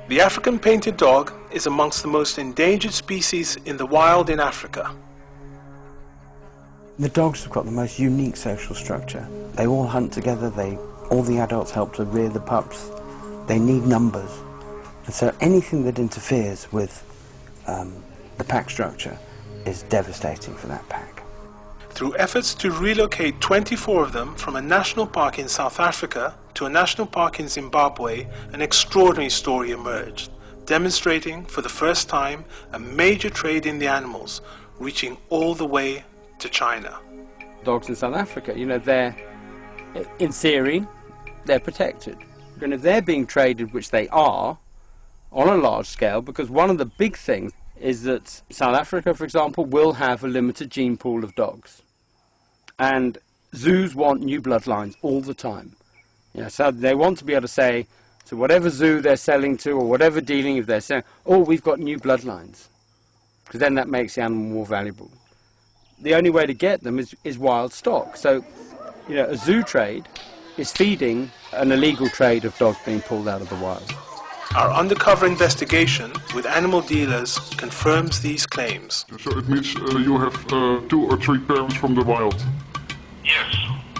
The African painted dog is amongst the most endangered species in the wild in Africa. The dogs have got the most unique social structure. They all hunt together, all the adults help to rear the pups. They need numbers. And so anything that interferes with the pack structure is devastating for that pack. Through efforts to relocate 24 of them from a national park in South Africa to a national park in Zimbabwe, an extraordinary story emerged, demonstrating for the first time a major trade in the animals, reaching all the way to China. Dogs in South Africa, you know, in theory, they're protected. And if they're being traded, which they are, on a large scale, because one of the big things is that South Africa, for example, will have a limited gene pool of dogs. And zoos want new bloodlines all the time. You know, so they want to be able to say to whatever zoo they're selling to or whatever dealing if they're selling, oh, we've got new bloodlines. Because then that makes the animal more valuable. The only way to get them is wild stock. So, you know, a zoo trade is feeding an illegal trade of dogs being pulled out of the wild. Our undercover investigation with animal dealers confirms these claims. So it means you have 2 or 3 parents from the wild? Yes.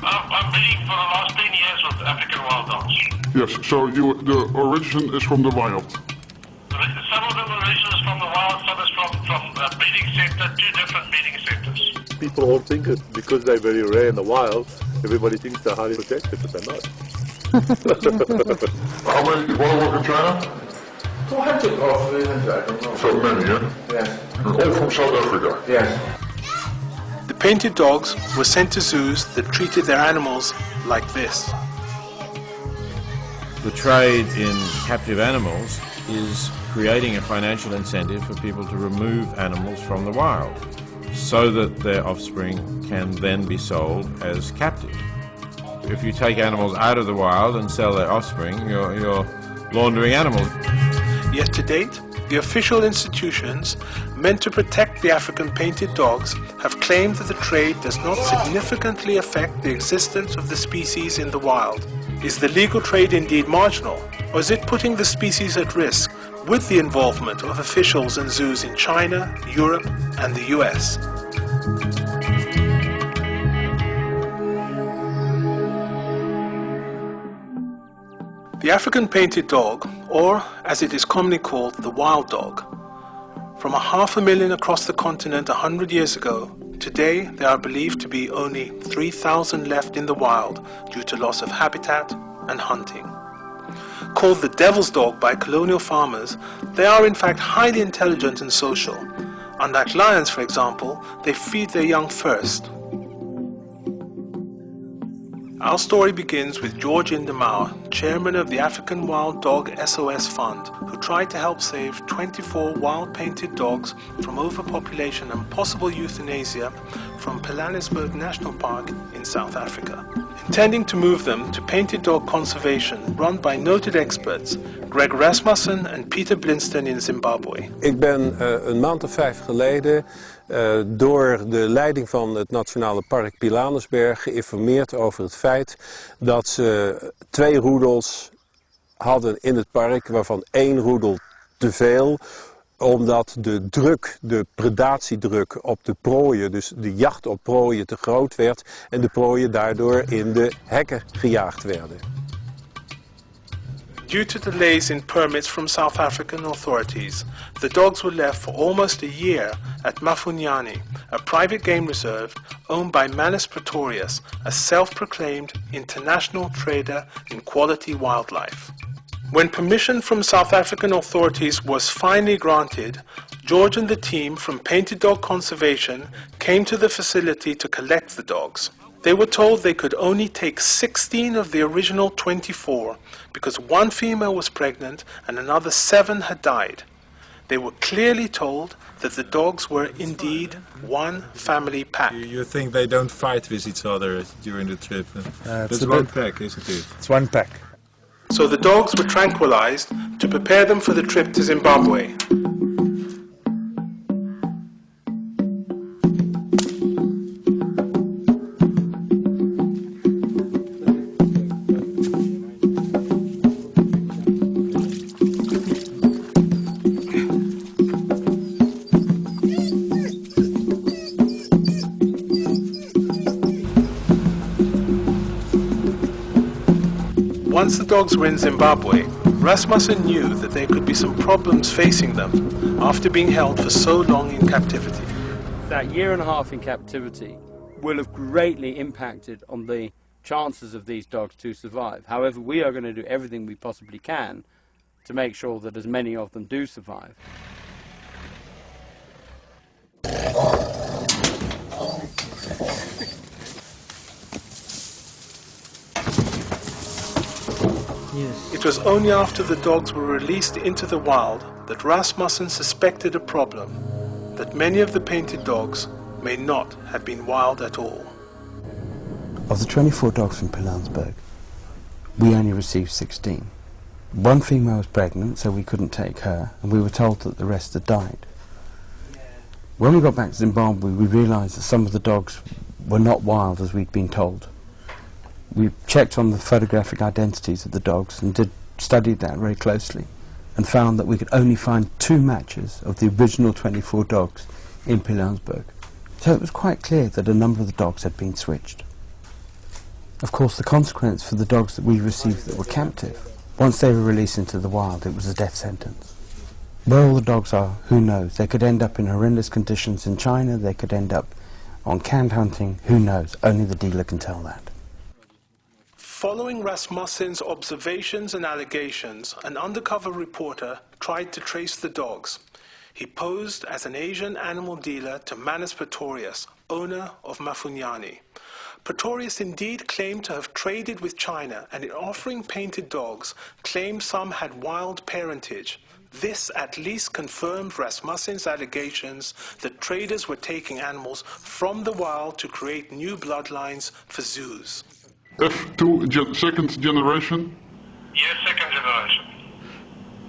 I'm breeding for the last 10 years with African Wilddogs. Yes, so the origin is from the wild? Some of them origin is from the wild, some is from a breeding center, 2 different breeding centers. People all think it because they're very rare in the wild, everybody thinks they're highly protected, but they're not. How many work in China? 200 or 300, I don't know. So many, yeah? Yes. All from South Africa? Yes. The painted dogs were sent to zoos that treated their animals like this. The trade in captive animals is creating a financial incentive for people to remove animals from the wild so that their offspring can then be sold as captive. If you take animals out of the wild and sell their offspring, you're laundering animals. Yet to date, the official institutions meant to protect the African painted dogs have claimed that the trade does not significantly affect the existence of the species in the wild. Is the legal trade indeed marginal, or is it putting the species at risk with the involvement of officials and zoos in China, Europe, and the US? The African painted dog, or as it is commonly called, the wild dog. From 500,000 across the continent 100 years ago, today there are believed to be only 3,000 left in the wild due to loss of habitat and hunting. Called the devil's dog by colonial farmers, they are in fact highly intelligent and social. Unlike lions, for example, they feed their young first. Our story begins with George Indemauer, chairman of the African Wild Dog SOS Fund, who tried to help save 24 wild painted dogs from overpopulation and possible euthanasia from Pilanesberg National Park in South Africa. Intending to move them to painted dog conservation run by noted experts Greg Rasmussen en Peter Blinsten in Zimbabwe. Ik ben een maand of 5 geleden door de leiding van het Nationale Park Pilanesberg geïnformeerd over het feit dat ze 2 roedels hadden in het park, waarvan 1 roedel te veel, omdat de druk, de predatiedruk op de prooien, dus de jacht op prooien te groot werd en de prooien daardoor in de hekken gejaagd werden. Due to delays in permits from South African authorities, the dogs were left for almost a year at Mafunyani, a private game reserve owned by Manus Pretorius, a self-proclaimed international trader in quality wildlife. When permission from South African authorities was finally granted, George and the team from Painted Dog Conservation came to the facility to collect the dogs. They were told they could only take 16 of the original 24 because 1 female was pregnant and another 7 had died. They were clearly told that the dogs were indeed one family pack. You think they don't fight with each other during the trip? It's one pack, isn't it? It's one pack. So the dogs were tranquilized to prepare them for the trip to Zimbabwe. Once the dogs were in Zimbabwe, Rasmussen knew that there could be some problems facing them after being held for so long in captivity. That year and a half in captivity will have greatly impacted on the chances of these dogs to survive. However, we are going to do everything we possibly can to make sure that as many of them do survive. It was only after the dogs were released into the wild that Rasmussen suspected a problem, that many of the painted dogs may not have been wild at all. Of the 24 dogs from Pilanesberg, we only received 16. One female was pregnant, so we couldn't take her, and we were told that the rest had died. When we got back to Zimbabwe, we realised that some of the dogs were not wild as we'd been told. We checked on the photographic identities of the dogs and studied that very closely, and found that we could only find 2 matches of the original 24 dogs in Pilanesberg. So it was quite clear that a number of the dogs had been switched. Of course, the consequence for the dogs that we received that were captive, once they were released into the wild, it was a death sentence. Where all the dogs are, who knows? They could end up in horrendous conditions in China, they could end up on canned hunting, who knows? Only the dealer can tell that. Following Rasmussen's observations and allegations, an undercover reporter tried to trace the dogs. He posed as an Asian animal dealer to Manus Pretorius, owner of Mafunyani. Pretorius indeed claimed to have traded with China, and in offering painted dogs, claimed some had wild parentage. This at least confirmed Rasmussen's allegations that traders were taking animals from the wild to create new bloodlines for zoos. F2 second generation? Yes, second generation.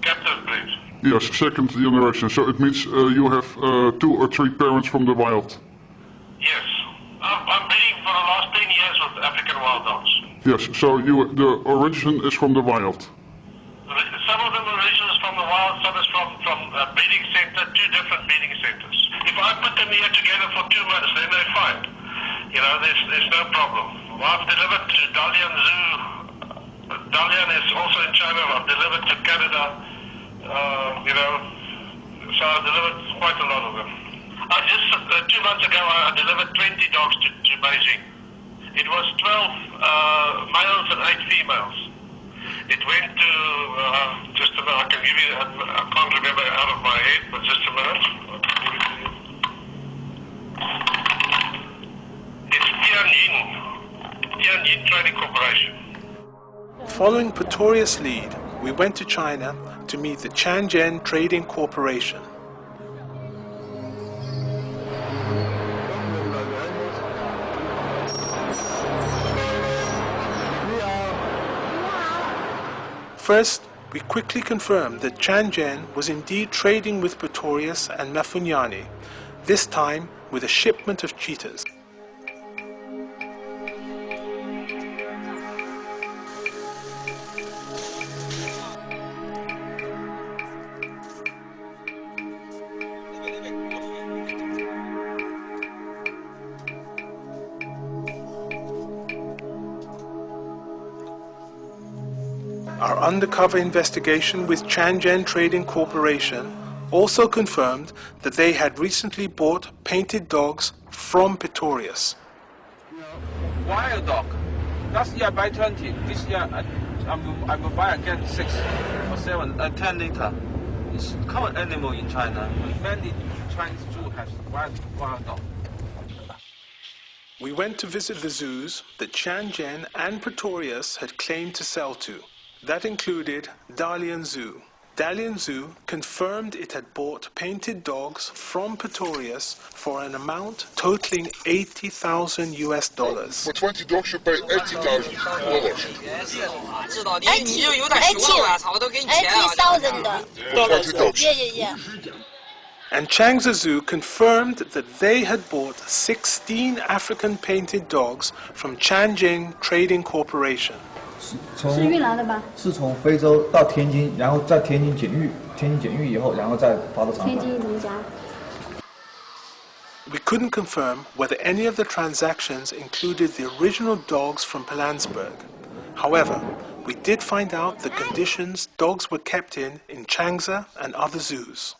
Captive breed. Yes, second generation. So it means you have 2 or 3 parents from the wild? Yes. I'm breeding for the last 10 years with African Wilddogs. Yes, so the origin is from the wild? Some of them origins from the wild, some is from a breeding center, 2 different breeding centers. If I put them here together for 2 months, then they're fine. You know, there's no problem. I've delivered to Dalian Zoo. Dalian is also in China. I've delivered to Canada. You know, so I've delivered quite a lot of them. I just 2 months ago I delivered 20 dogs to Beijing. It was 12 males and 8 females. It went to just a minute. I can give you. I can't remember out of my head, but just a minute. I'll give it to you. It's Tianjin Trading Corporation. Following Pretorius' lead, we went to China to meet the Tianjin Trading Corporation. First, we quickly confirmed that Tianjin was indeed trading with Pretorius and Mafunyani, this time with a shipment of cheetahs. Our undercover investigation with Tianjin Trading Corporation also confirmed that they had recently bought painted dogs from Pretorius. Wilddog. Last year I buy 20. This year I will buy again 6 or 7, 10 liter. It's a common animal in China. Many Chinese zoos have wild dog. We went to visit the zoos that Tianjin and Pretorius had claimed to sell to. That included Dalian Zoo. Dalian Zoo confirmed it had bought painted dogs from Pretorius for an amount totaling $80,000 US. For 20 dogs you pay $80,000. And Changzhou Zoo confirmed that they had bought 16 African painted dogs from Tianjin Trading Corporation. 是运来的吧？是从非洲到天津，然后在天津检疫以后，然后再发到长沙。天津独家。We couldn't confirm whether any of the transactions included the original dogs from Pilanesberg. However, We did find out the conditions dogs were kept in Changsa and other zoos.